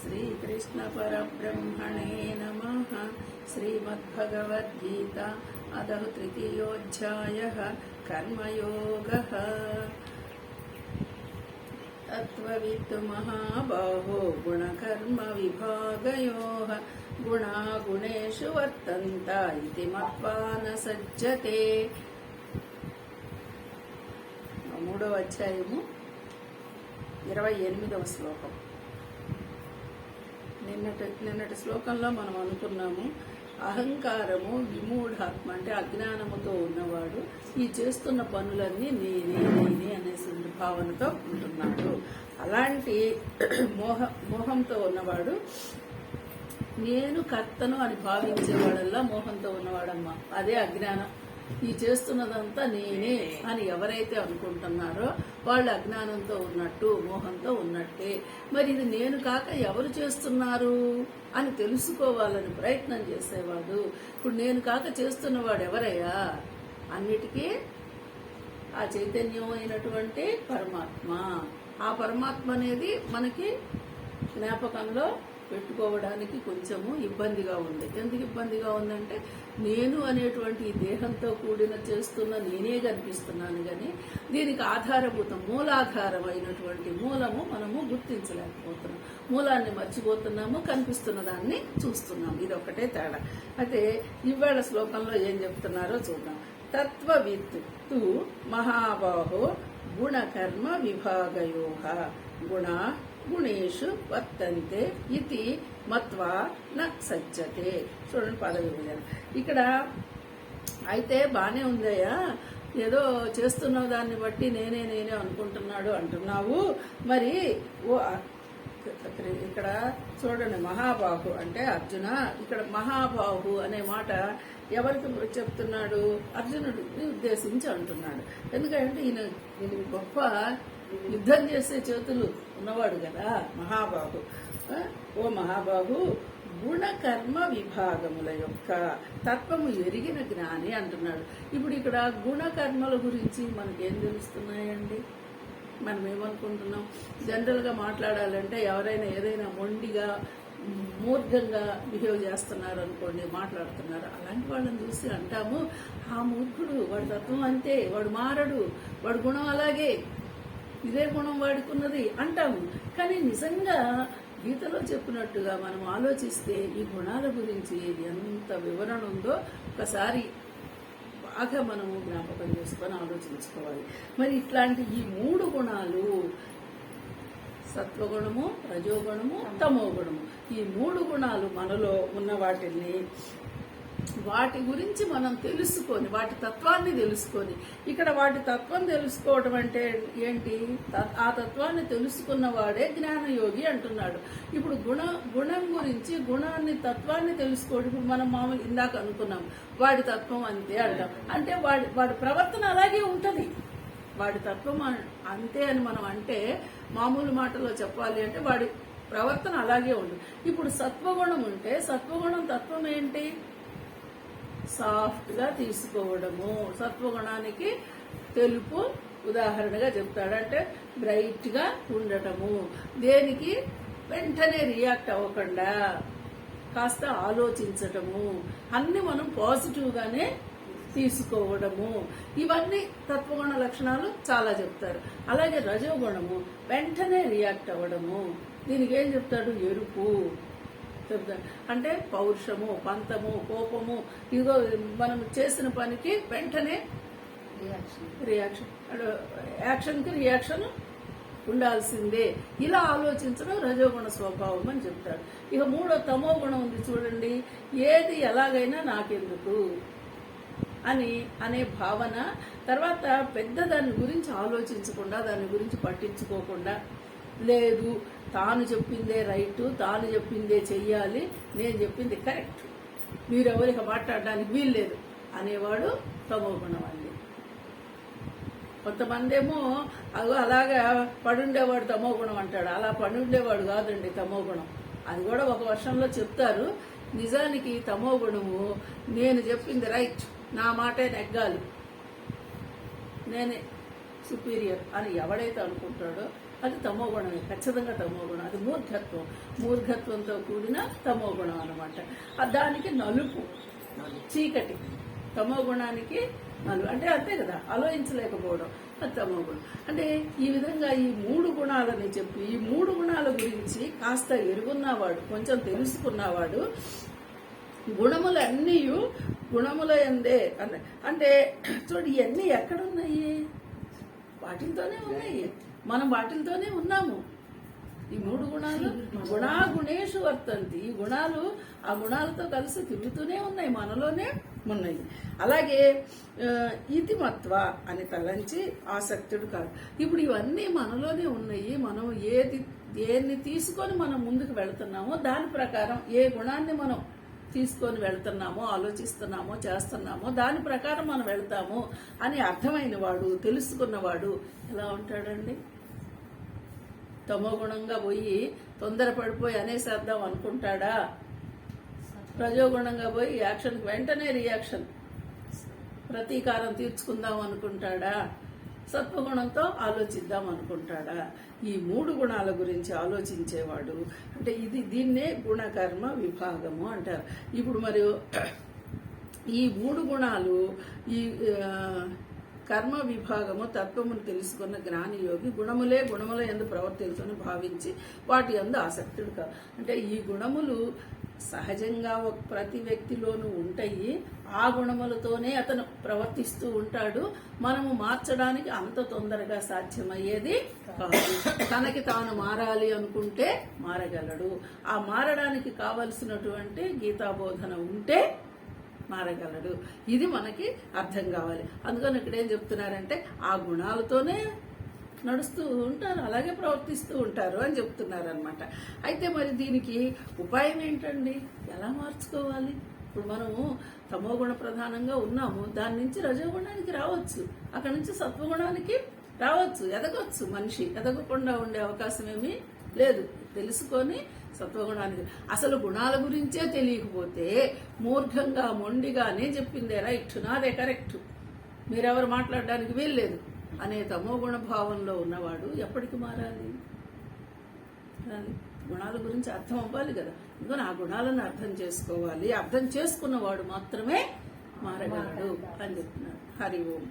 శ్రీకృష్ణ పరబ్రహ్మణే నమః. శ్రీమద్భగవద్గీత అదః తృతీయోధ్యాయః కర్మయోగః. తత్వవిత్తు మహాబాహో గుణకర్మ విభాగయోః గుణా గుణేషు వర్తంత ఇతి మత్వా న సజ్జతే. 3వ అధ్యాయము 28వ శ్లోకం. నిన్నటి శ్లోకంలో మనం అనుకున్నాము, అహంకారము విమూఢాత్మ అంటే అజ్ఞానముతో ఉన్నవాడు ఈ చేస్తున్న పనులన్నీ నేనే అనేసి భావనతో ఉంటున్నాడు. అలాంటి మోహంతో ఉన్నవాడు నేను కర్తను అని భావించేవాడల్లా మోహంతో ఉన్నవాడమ్మా. అదే అజ్ఞానం. ఈ చేస్తున్నదంతా నేనే అని ఎవరైతే అనుకుంటున్నారో వాళ్ళు అజ్ఞానంతో ఉన్నట్టు, మోహంతో ఉన్నట్టే. మరి ఇది నేను కాక ఎవరు చేస్తున్నారు అని తెలుసుకోవాలని ప్రయత్నం చేసేవాడు. ఇప్పుడు నేను కాక చేస్తున్నవాడు ఎవరయ్యా? అన్నిటికీ ఆ చైతన్యం అయినటువంటి పరమాత్మ. ఆ పరమాత్మ అనేది మనకి జ్ఞాపకంలో పెట్టుకోవడానికి కొంచెము ఇబ్బందిగా ఉంది. ఎందుకు ఇబ్బందిగా ఉందంటే, నేను అనేటువంటి ఈ దేహంతో కూడిన చేస్తున్న నేనే కనిపిస్తున్నాను, కానీ దీనికి ఆధారభూతం మూలాధారమైనటువంటి మూలము మనము గుర్తించలేకపోతున్నాం. మూలాన్ని మర్చిపోతున్నాము, కనిపిస్తున్న దాన్ని చూస్తున్నాము. ఇది ఒకటే తేడా. అయితే ఇవాళ శ్లోకంలో ఏం చెప్తున్నారో చూద్దాం. తత్వవిత్తు మహాబాహో గుణకర్మ విభాగయోః గుణా గుణేషు వర్తంతే ఇతి మత్వా న సజ్జతే. చూడండి పద విభజన. ఇక్కడ అయితే బానే ఉందయ్యా, ఏదో చేస్తున్న దాన్ని బట్టి నేనే అనుకుంటున్నాడు అంటున్నావు. మరి ఇక్కడ చూడండి, మహాబాహు అంటే అర్జున. ఇక్కడ మహాబాహు అనే మాట ఎవరికి చెప్తున్నాడు? అర్జునుడిని ఉద్దేశించి అంటున్నాడు. ఎందుకంటే ఈయన గొప్ప యుద్ధం చేసే చేతులు ఉన్నవాడు కదా మహాబాహు. ఓ మహాబాహు, గుణకర్మ విభాగముల యొక్క తత్వము ఎరిగిన జ్ఞాని అంటున్నాడు. ఇప్పుడు ఇక్కడ గుణకర్మల గురించి మనకేం తెలుస్తున్నాయండి? మనం ఏమనుకుంటున్నాం? జనరల్గా మాట్లాడాలంటే ఎవరైనా ఏదైనా మొండిగా మూర్ఖంగా బిహేవ్ చేస్తున్నారు అనుకోండి, మాట్లాడుతున్నారు, అలాంటి వాళ్ళని చూసి అంటాము, ఆ మూర్ఖుడు, వాడి తత్వం అంతే, వాడు మారడు, వాడి గుణం అలాగే, ఇదే గుణం వాడుకున్నది అంటాము. కానీ నిజంగా గీతలో చెప్పినట్టుగా మనం ఆలోచిస్తే ఈ గుణాల గురించి ఎంత వివరణ ఉందో ఒకసారి బాగా మనము జ్ఞాపకం చేసుకొని ఆలోచించుకోవాలి. మరి ఇట్లాంటి ఈ 3 గుణాలు, సత్వగుణము, రజోగుణము, తమోగుణము, ఈ 3 గుణాలు మనలో ఉన్న వాటి గురించి మనం తెలుసుకొని, వాటి తత్వాన్ని తెలుసుకొని, ఇక్కడ వాటి తత్వం తెలుసుకోవడం అంటే ఏంటి? ఆ తత్వాన్ని తెలుసుకున్న వాడే జ్ఞానయోగి అంటున్నాడు. ఇప్పుడు గుణం గురించి, గుణాన్ని, తత్వాన్ని తెలుసుకోవడం. ఇప్పుడు మనం మామూలు ఇందాక అనుకున్నాం వాడి తత్వం అంతే అంటాం. అంటే వాడి ప్రవర్తన అలాగే ఉంటది. వాడి తత్వం అంతే అని మనం అంటే, మామూలు మాటలో చెప్పాలి అంటే వాడి ప్రవర్తన అలాగే ఉంటుంది. ఇప్పుడు సత్వగుణం ఉంటే సత్వగుణం తత్వం ఏంటి? సాఫ్ట్ గా తీసుకోవడము. సత్వగుణానికి తెలుపు ఉదాహరణగా చెప్తాడు. అంటే బ్రైట్ గా ఉండటము, దేనికి వెంటనే రియాక్ట్ అవ్వకుండా కాస్త ఆలోచించటము, అన్ని మనం పాజిటివ్ గానే తీసుకోవడము, ఇవన్నీ తత్వగుణ లక్షణాలు చాలా చెప్తారు. అలాగే రజోగుణము వెంటనే రియాక్ట్ అవ్వడము, దీనికి ఏం చెప్తాడు? ఎరుపు చెప్తాడు. అంటే పౌరుషము, పంతము, కోపము, ఇదిగో మనం చేసిన పనికి వెంటనే యాక్షన్కి రియాక్షన్ ఉండాల్సిందే, ఇలా ఆలోచించడం రజోగుణ స్వభావం అని చెప్తాడు. ఇక 3వ తమో గుణం ఉంది చూడండి. ఏది ఎలాగైనా నాకెందుకు అనే భావన. తర్వాత పెద్ద దాని గురించి ఆలోచించకుండా, దాని గురించి పట్టించుకోకుండా, లేదు తాను చెప్పిందే రైటు, తాను చెప్పిందే చెయ్యాలి, నేను చెప్పింది కరెక్ట్, మీరెవరికి మాట్లాడడానికి వీల్లేదు అనేవాడు తమో గుణం అండి. కొంతమంది ఏమో అలాగా పడుండేవాడు తమో గుణం అంటాడు. అలా పడుండేవాడు కాదండి తమో గుణం. అది కూడా ఒక వర్షంలో చెప్తారు. నిజానికి తమో గుణము నేను చెప్పింది రైట్, నా మాటే నెగ్గాలి, నేనే సుపీరియర్ అని ఎవడైతే అనుకుంటాడో అది తమో గుణమే, ఖచ్చితంగా తమో గుణం. అది మూర్ఘత్వంతో కూడిన తమో గుణం అనమాట. దానికి నలుపు, చీకటి. తమో గుణానికి నలుపు అంటే అంతే కదా, ఆలోచించలేకపోవడం, అది తమో గుణం. అంటే ఈ విధంగా ఈ 3 గుణాలని చెప్పి, ఈ 3 గుణాల గురించి కాస్త ఎరుగున్నవాడు, కొంచెం తెలుసుకున్నవాడు గుణములన్నీ గుణముల ఎందే అంటే చూడు, ఇవన్నీ ఎక్కడున్నాయి? వాటితోనే ఉన్నాయి, మనం వాటితోనే ఉన్నాము. ఈ 3 గుణాలు గుణాగుణేషు వర్తంతి. ఈ గుణాలు ఆ గుణాలతో కలిసి తిరుగుతూనే ఉన్నాయి, మనలోనే ఉన్నాయి. అలాగే ఇతిమత్వ అని తలంచి ఆసక్తుడు కాదు. ఇప్పుడు ఇవన్నీ మనలోనే ఉన్నాయి. మనం దేన్ని తీసుకొని మనం ముందుకు వెళ్తున్నామో దాని ప్రకారం, ఏ గుణాన్ని మనం తీసుకొని వెళ్తున్నామో, ఆలోచిస్తున్నామో, చేస్తున్నామో దాని ప్రకారం మనం వెళ్తాము అని అర్థమైన వాడు, తెలుసుకున్నవాడు ఎలా ఉంటాడండి? తమో గుణంగా పోయి తొందరపడిపోయి అనేసేద్దాం అనుకుంటాడా? రజోగుణంగా పోయి యాక్షన్కి వెంటనే రియాక్షన్, ప్రతీకారం తీర్చుకుందాం అనుకుంటాడా? సత్వగుణంతో ఆలోచిద్దాం అనుకుంటాడా? ఈ 3 గుణాల గురించి ఆలోచించేవాడు అంటే దీన్నే గుణకర్మ విభాగము అంటారు. ఇప్పుడు మరి ఈ 3 గుణాలు, ఈ కర్మ విభాగము తత్వమును తెలుసుకున్న జ్ఞాని యోగి గుణముల యందు ప్రవర్తించుని భావించి వాటి యందు ఆసక్తుడు కాదు. అంటే ఈ గుణములు సహజంగా ప్రతి వ్యక్తిలోనూ ఉంటాయి. ఆ గుణములతోనే అతను ప్రవర్తిస్తూ ఉంటాడు. మనము మార్చడానికి అంత తొందరగా సాధ్యమయ్యేది కాదు. తనకి తాను మారాలి అనుకుంటే మారగలడు. ఆ మారడానికి కావలసినటువంటి గీతాబోధన ఉంటే మారగలడు. ఇది మనకి అర్థం కావాలి. అందుకని ఇక్కడ ఏం చెప్తున్నారంటే ఆ గుణాలతోనే నడుస్తూ ఉంటారు, అలాగే ప్రవర్తిస్తూ ఉంటారు అని చెప్తున్నారు అనమాట. అయితే మరి దీనికి ఉపాయం ఏంటండి? ఎలా మార్చుకోవాలి? ఇప్పుడు మనము తమోగుణ ప్రధానంగా ఉన్నాము, దాని నుంచి రజోగుణానికి రావచ్చు, అక్కడి నుంచి సత్వగుణానికి రావచ్చు, ఎదగొచ్చు. మనిషి ఎదగకుండా ఉండే అవకాశం ఏమీ లేదు. తెలుసుకొని సత్వగుణానికి, అసలు గుణాల గురించే తెలియకపోతే మూర్ఖంగా మొండిగానే చెప్పిందే రైట్, నాదే కరెక్ట్, మీరెవరు మాట్లాడడానికి వీల్లేదు అనే తమోగుణ భావంలో ఉన్నవాడు ఎప్పటికి మారాలి? గుణాల గురించి అర్థం అవ్వాలి కదా. ఎందుకని ఆ గుణాలను అర్థం చేసుకోవాలి. అర్థం చేసుకున్నవాడు మాత్రమే మారగలడు అని చెప్తున్నాడు. హరి ఓం.